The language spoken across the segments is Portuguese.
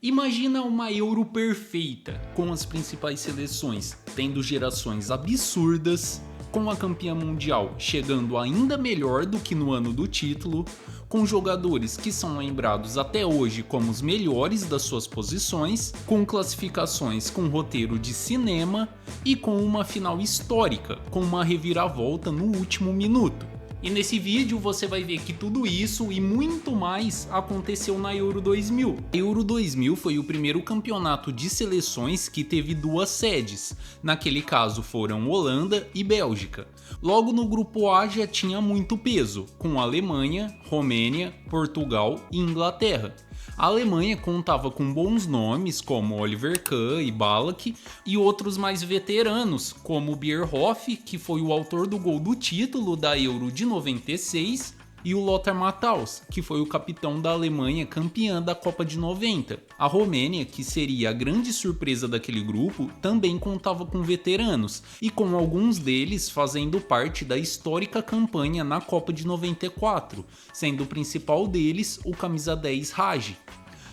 Imagina uma Euro perfeita, com as principais seleções tendo gerações absurdas, com a campeã mundial chegando ainda melhor do que no ano do título, com jogadores que são lembrados até hoje como os melhores das suas posições, com classificações com roteiro de cinema e com uma final histórica, com uma reviravolta no último minuto. E nesse vídeo você vai ver que tudo isso e muito mais aconteceu na Euro 2000. A Euro 2000 foi o primeiro campeonato de seleções que teve duas sedes, naquele caso foram Holanda e Bélgica. Logo no grupo A já tinha muito peso, com Alemanha, Romênia, Portugal e Inglaterra. A Alemanha contava com bons nomes como Oliver Kahn e Ballack e outros mais veteranos como Bierhoff, que foi o autor do gol do título da Euro de 96, e o Lothar Matthaus, que foi o capitão da Alemanha campeã da Copa de 90. A Romênia, que seria a grande surpresa daquele grupo, também contava com veteranos, e com alguns deles fazendo parte da histórica campanha na Copa de 94, sendo o principal deles o camisa 10 Rage.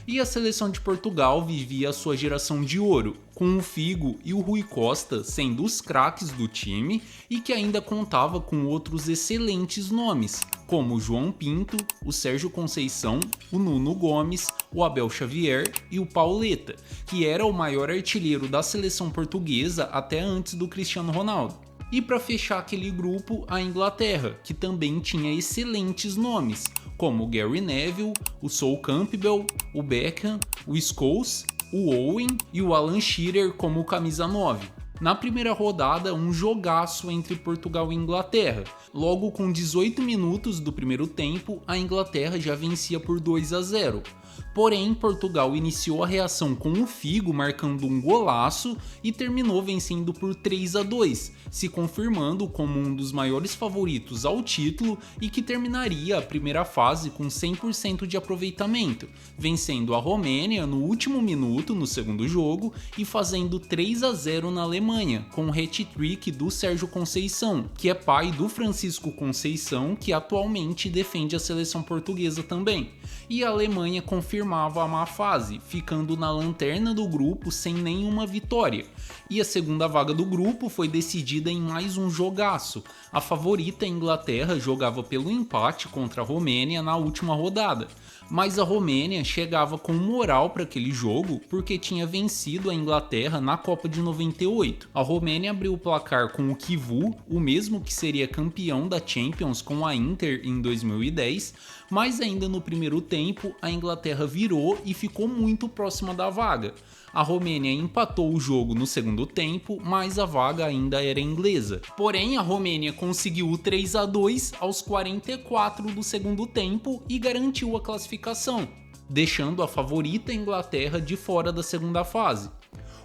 E a seleção de Portugal vivia a sua geração de ouro, com o Figo e o Rui Costa sendo os craques do time e que ainda contava com outros excelentes nomes, como o João Pinto, o Sérgio Conceição, o Nuno Gomes, o Abel Xavier e o Pauleta, que era o maior artilheiro da seleção portuguesa até antes do Cristiano Ronaldo. E para fechar aquele grupo, a Inglaterra, que também tinha excelentes nomes, como o Gary Neville, o Sol Campbell, o Beckham, o Scholes, o Owen e o Alan Shearer como camisa 9. Na primeira rodada, um jogaço entre Portugal e Inglaterra. Logo com 18 minutos do primeiro tempo, a Inglaterra já vencia por 2-0. Porém, Portugal iniciou a reação com o Figo marcando um golaço e terminou vencendo por 3-2, se confirmando como um dos maiores favoritos ao título e que terminaria a primeira fase com 100% de aproveitamento, vencendo a Romênia no último minuto no segundo jogo e fazendo 3-0 na Alemanha, com o hat-trick do Sérgio Conceição, que é pai do Francisco Conceição, que atualmente defende a seleção portuguesa também. E a Alemanha confirmava a má fase, ficando na lanterna do grupo sem nenhuma vitória. E a segunda vaga do grupo foi decidida em mais um jogaço. A favorita Inglaterra jogava pelo empate contra a Romênia na última rodada. Mas a Romênia chegava com moral para aquele jogo porque tinha vencido a Inglaterra na Copa de 98. A Romênia abriu o placar com o Kivu, o mesmo que seria campeão da Champions com a Inter em 2010, mas ainda no primeiro tempo a Inglaterra virou e ficou muito próxima da vaga. A Romênia empatou o jogo no segundo tempo, mas a vaga ainda era inglesa. Porém, a Romênia conseguiu o 3-2 aos 44 do segundo tempo e garantiu a classificação, deixando a favorita Inglaterra de fora da segunda fase.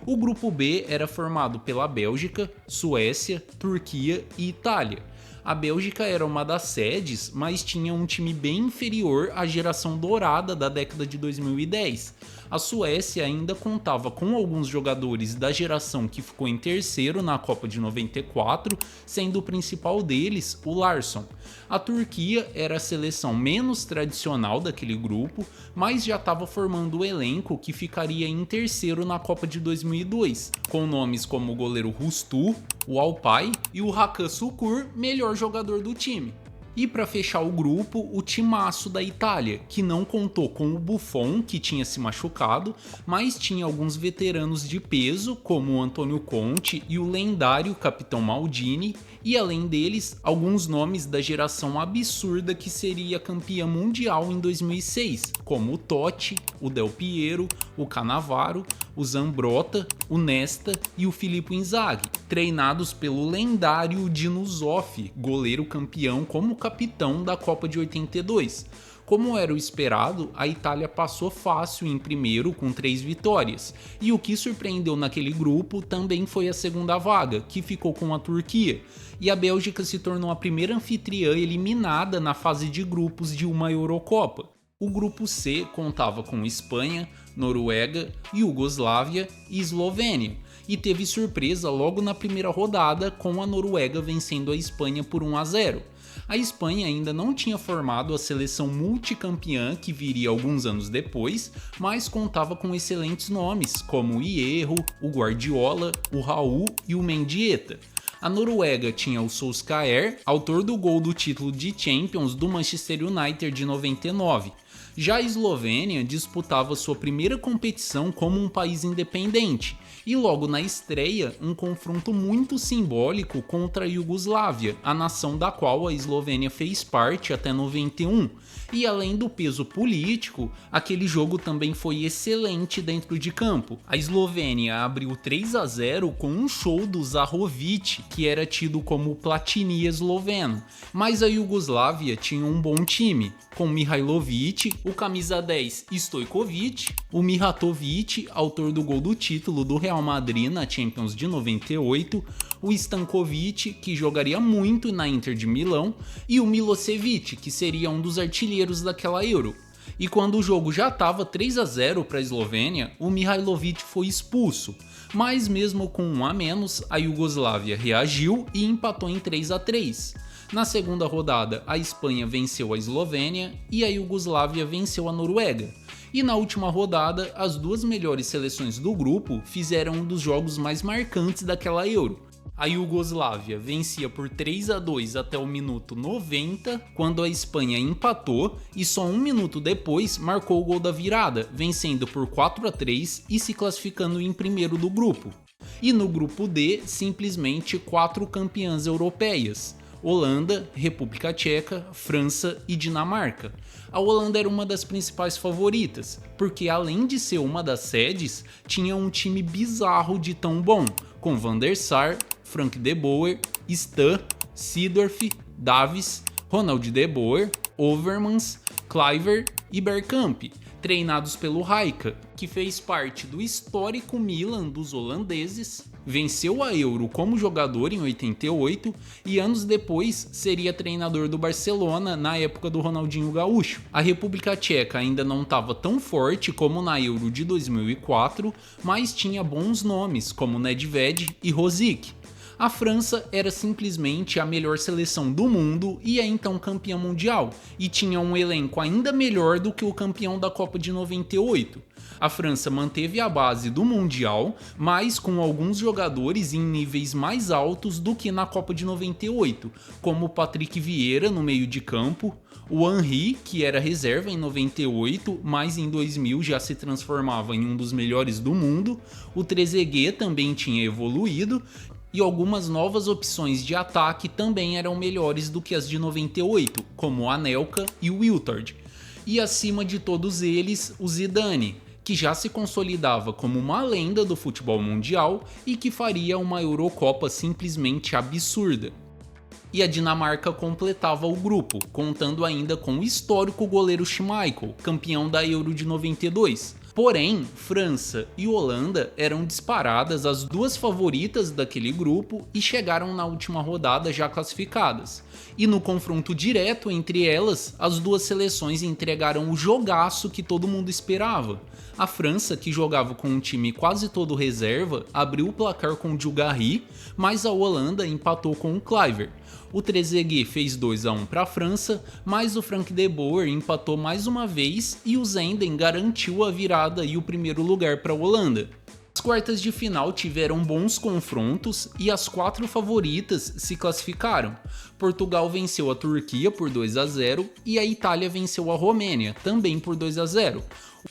O grupo B era formado pela Bélgica, Suécia, Turquia e Itália. A Bélgica era uma das sedes, mas tinha um time bem inferior à geração dourada da década de 2010. A Suécia ainda contava com alguns jogadores da geração que ficou em terceiro na Copa de 94, sendo o principal deles o Larsson. A Turquia era a seleção menos tradicional daquele grupo, mas já estava formando o elenco que ficaria em terceiro na Copa de 2002, com nomes como o goleiro Rustu, o Alpay e o Hakan Şükür, melhor jogador do time. E para fechar o grupo, o timaço da Itália, que não contou com o Buffon, que tinha se machucado, mas tinha alguns veteranos de peso, como o Antônio Conte e o lendário capitão Maldini, e além deles, alguns nomes da geração absurda que seria campeã mundial em 2006, como o Totti, o Del Piero, o Cannavaro, o Zambrotta, o Nesta e o Filippo Inzaghi, treinados pelo lendário Dino Zoff, goleiro campeão como capitão da Copa de 82. Como era o esperado, a Itália passou fácil em primeiro com 3 vitórias, e o que surpreendeu naquele grupo também foi a segunda vaga, que ficou com a Turquia, e a Bélgica se tornou a primeira anfitriã eliminada na fase de grupos de uma Eurocopa. O grupo C contava com Espanha, Noruega, Iugoslávia e Eslovênia, e teve surpresa logo na primeira rodada com a Noruega vencendo a Espanha por 1-0. A Espanha ainda não tinha formado a seleção multicampeã que viria alguns anos depois, mas contava com excelentes nomes como o Hierro, o Guardiola, o Raul e o Mendieta. A Noruega tinha o Solskjaer, autor do gol do título de Champions do Manchester United de 99. Já a Eslovênia disputava sua primeira competição como um país independente, e logo na estreia, um confronto muito simbólico contra a Iugoslávia, a nação da qual a Eslovênia fez parte até 91. E além do peso político, aquele jogo também foi excelente dentro de campo. A Eslovênia abriu 3-0 com um show do Zahovic, que era tido como o Platini esloveno, mas a Iugoslávia tinha um bom time, com Mihailovic, o camisa 10 Stojkovic, o Mihatovic, autor do gol do título do Real Madrid na Champions de 98, o Stankovic, que jogaria muito na Inter de Milão, e o Milosevic, que seria um dos artilheiros daquela Euro. E quando o jogo já estava 3-0 para a Eslovênia, o Mihailovic foi expulso, mas mesmo com um a menos, a Iugoslávia reagiu e empatou em 3-3. Na segunda rodada, a Espanha venceu a Eslovênia e a Iugoslávia venceu a Noruega. E na última rodada, as duas melhores seleções do grupo fizeram um dos jogos mais marcantes daquela Euro. A Iugoslávia vencia por 3-2 até o minuto 90, quando a Espanha empatou e só um minuto depois marcou o gol da virada, vencendo por 4-3 e se classificando em primeiro do grupo. E no grupo D, simplesmente 4 campeãs europeias: Holanda, República Tcheca, França e Dinamarca. A Holanda era uma das principais favoritas, porque além de ser uma das sedes, tinha um time bizarro de tão bom, com Van der Sar, Frank de Boer, Stan, Seedorf, Davies, Ronald de Boer, Overmans, Kluivert e Bergkamp, treinados pelo Rijeka, que fez parte do histórico Milan dos holandeses, venceu a Euro como jogador em 88 e anos depois seria treinador do Barcelona na época do Ronaldinho Gaúcho. A República Tcheca ainda não estava tão forte como na Euro de 2004, mas tinha bons nomes como Nedved e Rosic. A França era simplesmente a melhor seleção do mundo e é então campeã mundial, e tinha um elenco ainda melhor do que o campeão da Copa de 98. A França manteve a base do Mundial, mas com alguns jogadores em níveis mais altos do que na Copa de 98, como Patrick Vieira no meio de campo, o Henry, que era reserva em 98, mas em 2000 já se transformava em um dos melhores do mundo, o Trezeguet também tinha evoluído, e algumas novas opções de ataque também eram melhores do que as de 98, como o Anelka e o Wiltord. E acima de todos eles, o Zidane, que já se consolidava como uma lenda do futebol mundial e que faria uma Eurocopa simplesmente absurda. E a Dinamarca completava o grupo, contando ainda com o histórico goleiro Schmeichel, campeão da Euro de 92. Porém, França e Holanda eram disparadas as duas favoritas daquele grupo e chegaram na última rodada já classificadas. E no confronto direto entre elas, as duas seleções entregaram o jogaço que todo mundo esperava. A França, que jogava com um time quase todo reserva, abriu o placar com o Djulgari, mas a Holanda empatou com o Kluivert. O Trezeguet fez 2-1 para a França, mas o Frank de Boer empatou mais uma vez e o Zenden garantiu a virada e o primeiro lugar para a Holanda. As quartas de final tiveram bons confrontos e as 4 favoritas se classificaram. Portugal venceu a Turquia por 2-0 e a Itália venceu a Romênia, também por 2-0.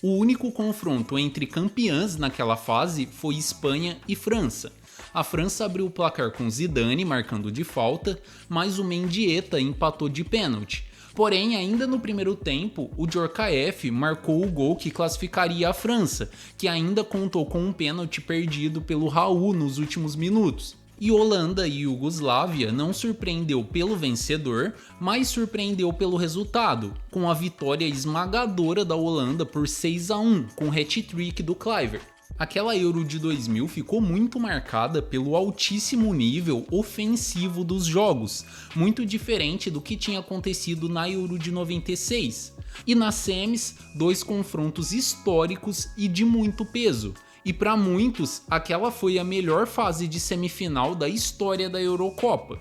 O único confronto entre campeãs naquela fase foi Espanha e França. A França abriu o placar com Zidane marcando de falta, mas o Mendieta empatou de pênalti. Porém, ainda no primeiro tempo, o Djorkaeff marcou o gol que classificaria a França, que ainda contou com um pênalti perdido pelo Raul nos últimos minutos. E Holanda e Iugoslávia não surpreendeu pelo vencedor, mas surpreendeu pelo resultado, com a vitória esmagadora da Holanda por 6-1, com o hat-trick do Kluivert. Aquela Euro de 2000 ficou muito marcada pelo altíssimo nível ofensivo dos jogos, muito diferente do que tinha acontecido na Euro de 96. E nas semis, 2 confrontos históricos e de muito peso. E para muitos, aquela foi a melhor fase de semifinal da história da Eurocopa.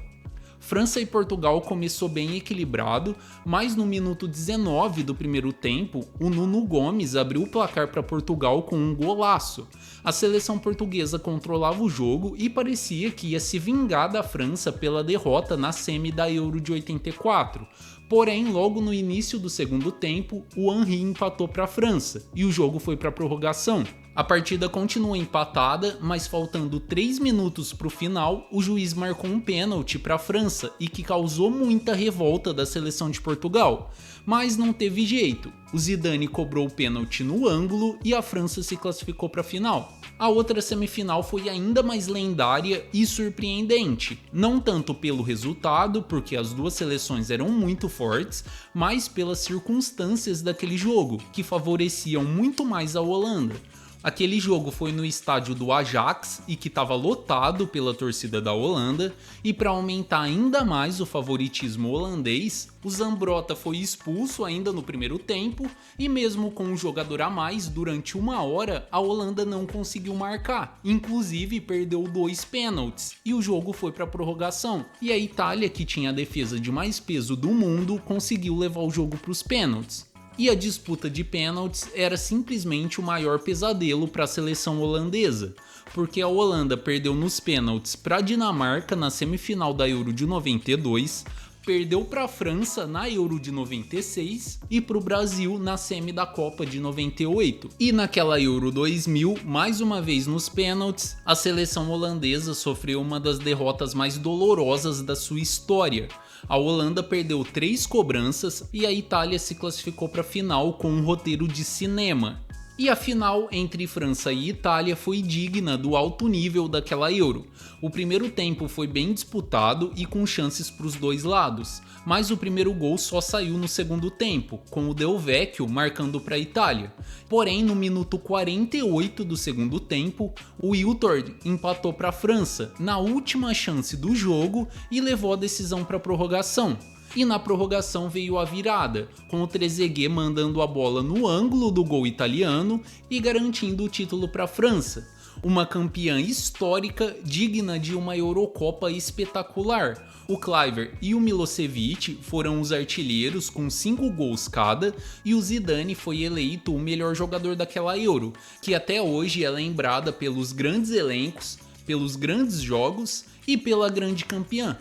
França e Portugal começou bem equilibrado, mas no minuto 19 do primeiro tempo, o Nuno Gomes abriu o placar para Portugal com um golaço. A seleção portuguesa controlava o jogo e parecia que ia se vingar da França pela derrota na semi da Euro de 84. Porém, logo no início do segundo tempo, o Henry empatou para a França e o jogo foi para a prorrogação. A partida continua empatada, mas faltando 3 minutos para o final, o juiz marcou um pênalti para a França e que causou muita revolta da seleção de Portugal. Mas não teve jeito, o Zidane cobrou o pênalti no ângulo e a França se classificou para a final. A outra semifinal foi ainda mais lendária e surpreendente, não tanto pelo resultado, porque as duas seleções eram muito fortes, mas pelas circunstâncias daquele jogo, que favoreciam muito mais a Holanda. Aquele jogo foi no estádio do Ajax e que estava lotado pela torcida da Holanda, e para aumentar ainda mais o favoritismo holandês, o Zambrotta foi expulso ainda no primeiro tempo e mesmo com um jogador a mais, durante 1 hora a Holanda não conseguiu marcar, inclusive perdeu 2 pênaltis e o jogo foi para prorrogação. E a Itália, que tinha a defesa de mais peso do mundo, conseguiu levar o jogo para os pênaltis. E a disputa de pênaltis era simplesmente o maior pesadelo para a seleção holandesa, porque a Holanda perdeu nos pênaltis para a Dinamarca na semifinal da Euro de 92, perdeu para a França na Euro de 96 e para o Brasil na semi da Copa de 98. E naquela Euro 2000, mais uma vez nos pênaltis, a seleção holandesa sofreu uma das derrotas mais dolorosas da sua história. A Holanda perdeu 3 cobranças e a Itália se classificou para a final com um roteiro de cinema. E a final entre França e Itália foi digna do alto nível daquela Euro. O primeiro tempo foi bem disputado e com chances para os dois lados, mas o primeiro gol só saiu no segundo tempo, com o Del Vecchio marcando para a Itália. Porém, no minuto 48 do segundo tempo, o Wiltord empatou para a França na última chance do jogo e levou a decisão para a prorrogação. E na prorrogação veio a virada, com o Trezeguet mandando a bola no ângulo do gol italiano e garantindo o título para a França. Uma campeã histórica digna de uma Eurocopa espetacular. O Kluivert e o Milosevic foram os artilheiros com 5 gols cada e o Zidane foi eleito o melhor jogador daquela Euro, que até hoje é lembrada pelos grandes elencos, pelos grandes jogos e pela grande campeã.